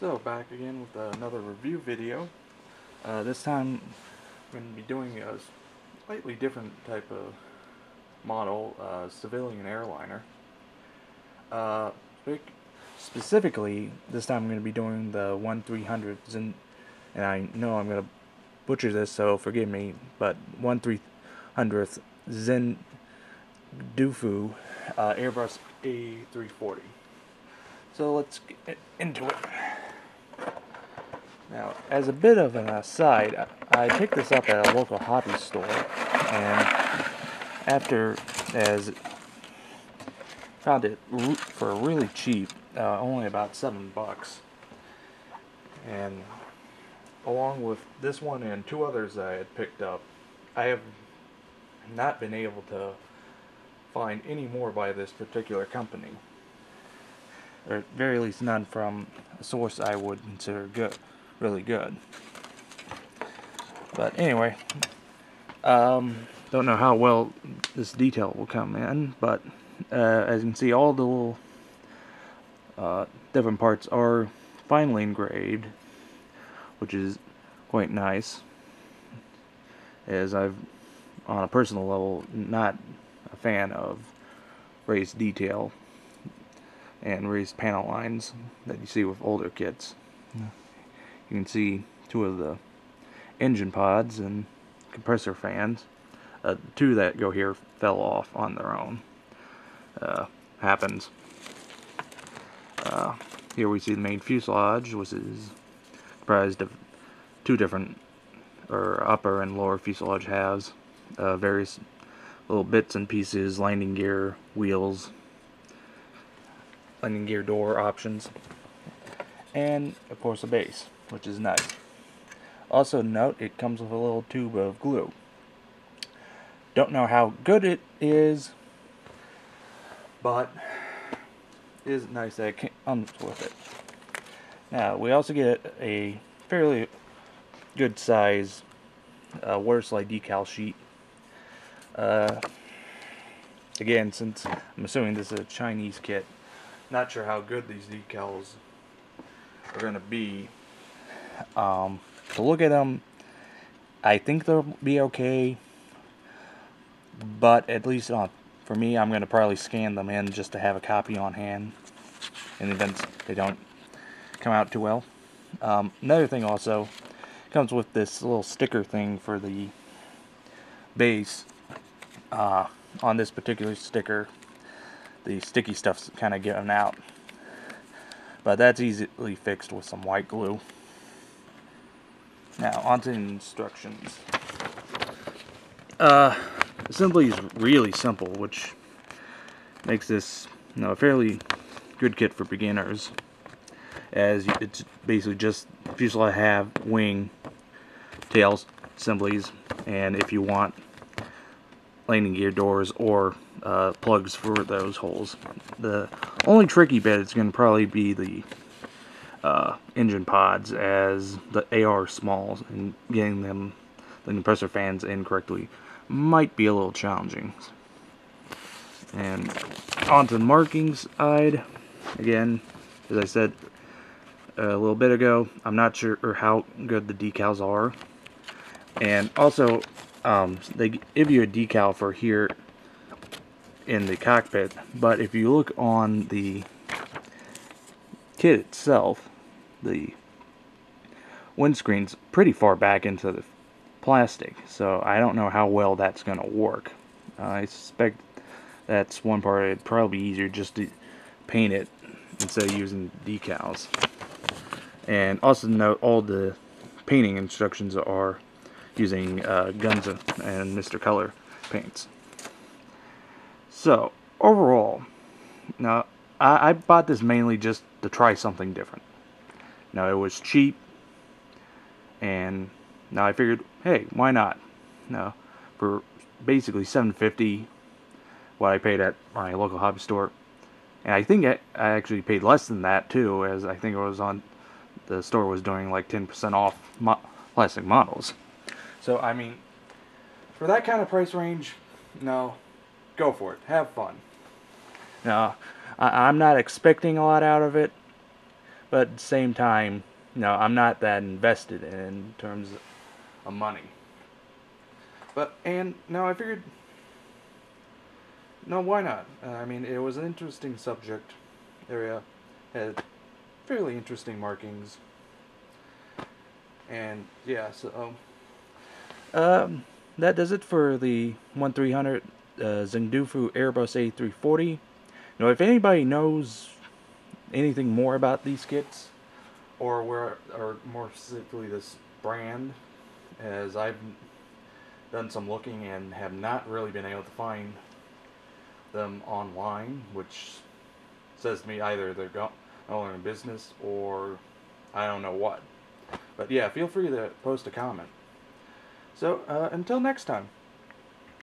So back again with another review video. This time I'm going to be doing a slightly different type of model, civilian airliner. Uh, Specifically, this time I'm going to be doing the 1300 and I know I'm going to butcher this, so forgive me, but 1300th Zhengdefu Airbus A340. So let's get into it. Now, as a bit of an aside, I picked this up at a local hobby store, and found it for really cheap, only about $7. And along with this one and two others I had picked up, I have not been able to find any more by this particular company, or at very least none from a source I would consider really good. But anyway, don't know how well this detail will come in, but as you can see, all the little different parts are finely engraved, which is quite nice, as I've, on a personal level, not a fan of raised detail and raised panel lines that you see with older kits. You can see two of the engine pods and compressor fans. Two that go here fell off on their own. Happens. Here we see the main fuselage, which is comprised of two different, or upper and lower fuselage halves, various little bits and pieces, landing gear, wheels, landing gear door options, and of course a base, which is nice. Also note, it comes with a little tube of glue. Don't know how good it is, but it is nice that it comes with it. Now, we also get a fairly good size water slide decal sheet. Again, since I'm assuming this is a Chinese kit, not sure how good these decals are going to be. To look at them, I think they'll be okay, but at least for me, I'm going to probably scan them in just to have a copy on hand in the event they don't come out too well. Another thing also comes with this little sticker thing for the base. On this particular sticker, the sticky stuff's kind of getting out, but that's easily fixed with some white glue. Now, onto instructions. Assembly is really simple, which makes this a fairly good kit for beginners, as it's basically just fuselage half, wing, tail assemblies, and if you want, landing gear doors or plugs for those holes. The only tricky bit is going to probably be the engine pods, as they are small, and getting the compressor fans in correctly might be a little challenging. And onto the markings side, again, as I said a little bit ago, I'm not sure how good the decals are. And also, they give you a decal for here in the cockpit, but if you look on the kit itself, the windscreen's pretty far back into the plastic, so I don't know how well that's going to work. I suspect that's one part it'd probably be easier just to paint it instead of using decals. And also note, all the painting instructions are using Guns and Mr. Color paints. So, overall, now, I bought this mainly just to try something different. Now, it was cheap, and now I figured, hey, why not? Now, for basically $7.50, what I paid at my local hobby store, and I think I actually paid less than that too, as I think it was the store was doing like 10% off plastic models. So, I mean, for that kind of price range, no, go for it. Have fun. Now, I'm not expecting a lot out of it, but at the same time, I'm not that invested in terms of money. But, and now I figured, no, why not? I mean, it was an interesting subject area, had fairly interesting markings, and yeah, so that does it for the 1300 Zhengdefu Airbus A340. If anybody knows anything more about these kits, or more specifically this brand, as I've done some looking and have not really been able to find them online, which says to me either they're no longer in business or I don't know what. But yeah, feel free to post a comment. So until next time.